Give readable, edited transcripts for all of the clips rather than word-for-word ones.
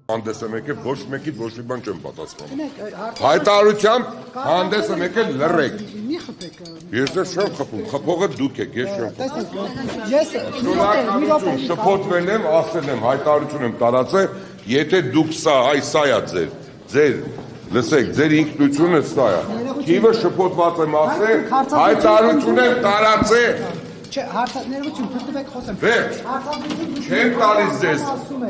հանդես եմ եկել, ոչ մեկի ոչ մի բան չեմ պատասխանում։ Հայտարարությամբ հանդես եմ եկել լռեք։ Ես դեռ չեմ խփում, խփողը դուք եք, ես չեմ խփում։ Շնորհակալություն, շփոթվել եմ, ասել եմ, հայտարարություն եմ տարածել, եթե դուք սա է ձեր, լսեք, ձեր ինքնությունը սա է։ Քիվը շփոթված եմ ասել, հայտարարություն եմ տարածել։ Չէ, ներողություն, թողեք խոսեմ։ Վերջ, չեմ տալիս ձեզ,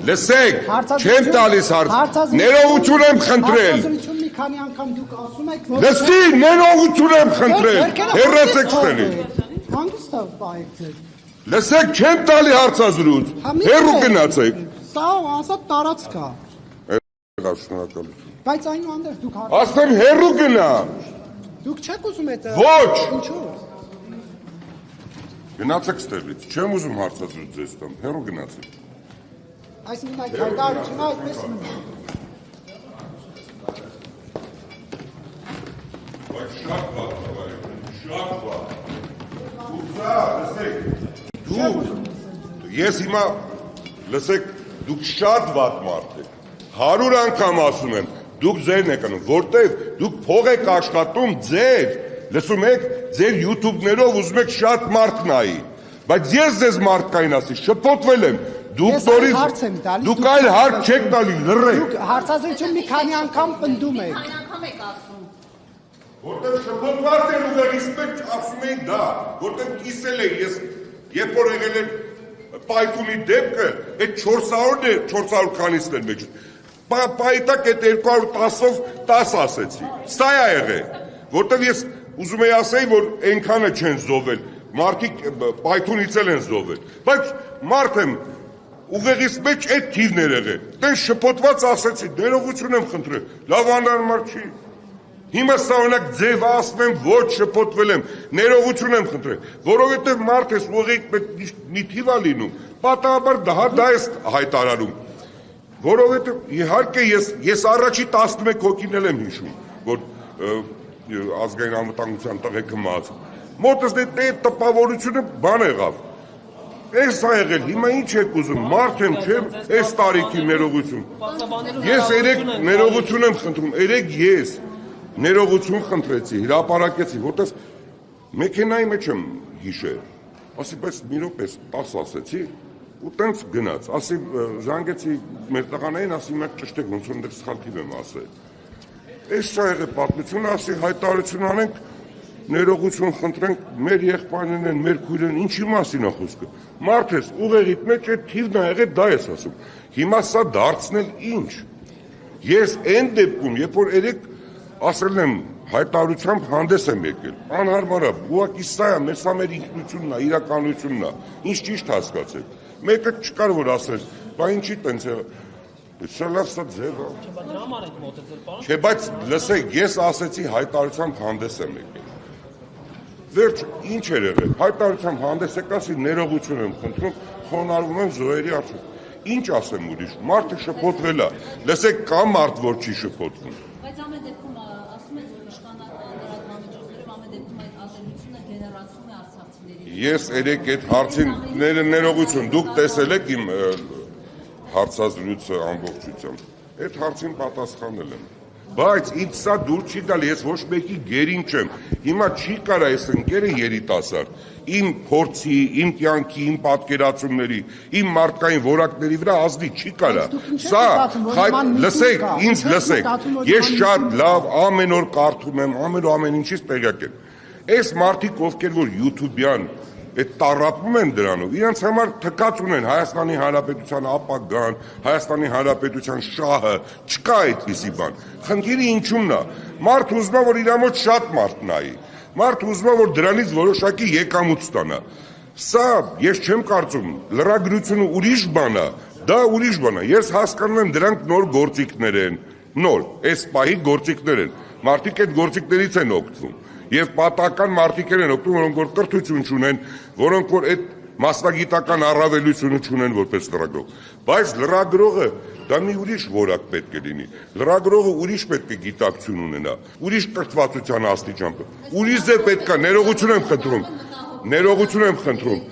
լսեք, չեմ տալիս հարց, ներողություն եմ խնդրել։ Հարցազրույցում մի քանի անգամ դուք ասում եք, որ Լսի, ներողություն եմ խնդրել, հեռացեք ստենից։ Հանգիստ պահեք ձեր։ Լսեք, չեմ տալի հարցազրույց, հեռու գնացեք։ Սա ազատ տարածք է։ Շնորհակալություն։ Բայց այնուհանդերձ դուք Ասեմ հեռու գնա։ Դուք չեք ուզում այդ Ոչ։ Ինչու՞։ Գնացեք ստեղից, չեմ ուզում հարցազրույց ձեզ տամ, հեռու գնացեք։ Այսինքն այդ հայտարարությունը այդպես մնա։ Բայց շատ վատ, շատ վատ։ Ու սա, լսեք, ես հիմա, լսեք, դուք շատ վատ մարդ եք, 100 անգամ ասում եմ, դուք ձերն եք անում, որտև դուք փող եք աշխատում ձեր, լսում եք, ձեր յութուբներով ուզում եք շատ մարդ նայի, բայց ես ձեզ մարդկային ասի, շփոթվել եմ, դուք այլ հարց չեք տալի, լռեք։ Դուք հարցազրույցում մի քանի անգամ պնդում եք։ Որտև շփոթված են ուղեղից մեջ ասում էին դա, որտև կիսել էի ես, երբ որ եղել էր պայթունի դեպքը, այդ 400 քանիսն են մեջ, պայտակ այդ 210-ով 10 ասեցի, սա է եղել, որտև ես ուզում եի ասեի, որ ենքանը չեն զովել, մարդիկ պայթունից էլ են զովել, բայց մարդ եմ, ուղեղից մեջ այդ թիվներ եղել, տեն շփոթված ասեցի, ներողություն եմ խնդրել, լավ անարմար չի, հիմա սահունակ ձև ասում եմ, ոչ շփոթվել եմ, ներողություն եմ խնդրել, որովհետև մարդ ես ուղեղից մի թիվ է լինում, պատահաբար դա ես հայտարարում, որովհետև իհարկե ես առաջի 11 հոգին էլ եմ հիշում, որ ազգային անվտանգության տղեկը մած, մոտս դե տպավորությունը բան եղավ, ես սա եղել, հիմա ինչ եք ուզում, մարդ եմ չեմ, ես տարիքի ներողություն, ես երեք ներողություն եմ խնդրում, երեք ես ներողություն խնդրեցի, հրապարակեցի, որտես մեքենայի մեջ եմ հիշել, ասի պես մի րոպես 10 ասեցի, ու տենց գնաց, ասի ժանգեցի մեր տղաներին, ասի մեկ ճշտեք, ոնց որ դեր սխալ թիվ եմ ասել, ես սա եղել պատմությունը, ասի հայտարարություն անենք, ներողություն խնդրենք, մեր եղբայրներն են, մեր քույրերն, ինչի մասին է խոսքը, մարդ ես, ուղեղիդ մեջ այդ թիվն է եղել, դա ես ասում, հիմա սա դարձնել ինչ, ես այն դեպքում, երբ որ երեք ասել եմ հայտարարությամբ հանդես եմ եկել, անհարմար է, ուղղակի սա է, սա մեր ինքնությունն է, իրականությունն է, ինչ ճիշտ հասկացեք, մեկը չկար որ ասել, բա ինչի տենց է, սա լավ սա ձև է, չէ, բայց լսեք, ես ասեցի հայտարարությամբ հանդես եմ եկել, վերջ ինչ էր եղել, հայտարարությամբ հանդես եք ասի ներողություն եմ խնդրում, խոնարհվում եմ զոհերի առջև, ինչ ասեմ ուրիշ, մարդը շփոթվել է, լսեք կա մարդ, որ չի շփոթվում, բայց ամեն դեպքում ասում են, որ իշխանական լրատվամիջոցներով ամեն դեպքում այդ ատելությունը գեներացվում է արցախցիների։ Ես երեք այդ հարցին ներողություն, դուք տեսել եք իմ հարցազրույցը ամբողջությամբ, այդ հարցին պատասխանել եմ, բայց ինձ սա դուր չի գալ, ես ոչ մեկի գերին չեմ, հիմա չի կարա ես ընկերը երիտասարդ, իմ փորձի, իմ կյանքի, իմ պատկերացումների, իմ մարդկային որակների վրա ազդի չի կարա, սա, լսեք, ինձ լսեք, ես շատ լավ ամեն օր կարդում եմ, ամեն ինչից տեղյակ եմ, այս մարդիկ ովքեր որ յութուբյան, այդ տառապում են դրանով, իրանց համար թքած ունեն Հայաստանի Հանրապետության ապագան, Հայաստանի Հանրապետության շահը, չկա այդպիսի բան, խնդիրը ինչումն է, մարդ ուզում է, որ իր մոտ շատ մարդ նայի, մարդ ուզում է, որ դրանից որոշակի եկամուտ ստանա, սա ես չեմ կարծում, լրագրությունը ուրիշ բան է, դա ուրիշ բան է, ես հասկանում եմ դրանք նոր գործիքներ են, նոր, այս պահի գործիքներ են, մարդիկ այդ գործիքներից են օգտվում, եւ պատական մարդիկ են օգտվում, որոնք որ կրթություն չունեն, որոնք որ այդ մասնագիտական առավելությունը չունեն որպես լրագրող, բայց լրագրողը դա մի ուրիշ որակ պետք է լինի, լրագրողը ուրիշ պետք է գիտակցություն ունենա, ուրիշ կրթվածության աստիճան, ուրիշ ձև պետք է, ներողություն եմ խնդրում,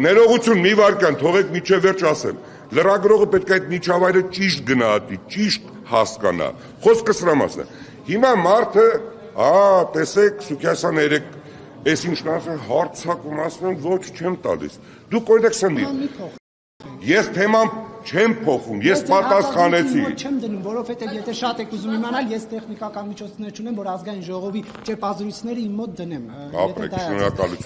ներողություն մի վարքան, թողեք միջև վերջ ասեմ, Լրագրողը պետք է այդ միջավայրը ճիշտ գնահատի, ճիշտ հասկանա։ Խոսքը սրա մասն է։ Հիմա մարդը, տեսեք, Սուքիասյանը երեք այս ինչն ասել, հարցակում, ասում եմ, ոչ չեմ տալիս։ Դուք օրինակ սնդի։ Ես թեման չեմ փոխում, ես պատասխանեցի։ Չեմ դնում, որովհետև եթե շատ եք ուզում իմանալ, ես տեխնիկական միջոցներ չունեմ, որ ազգային ժողովի ճեպազրույցները իմ մոտ դնեմ։ Ապրեք, շնորհակալություն։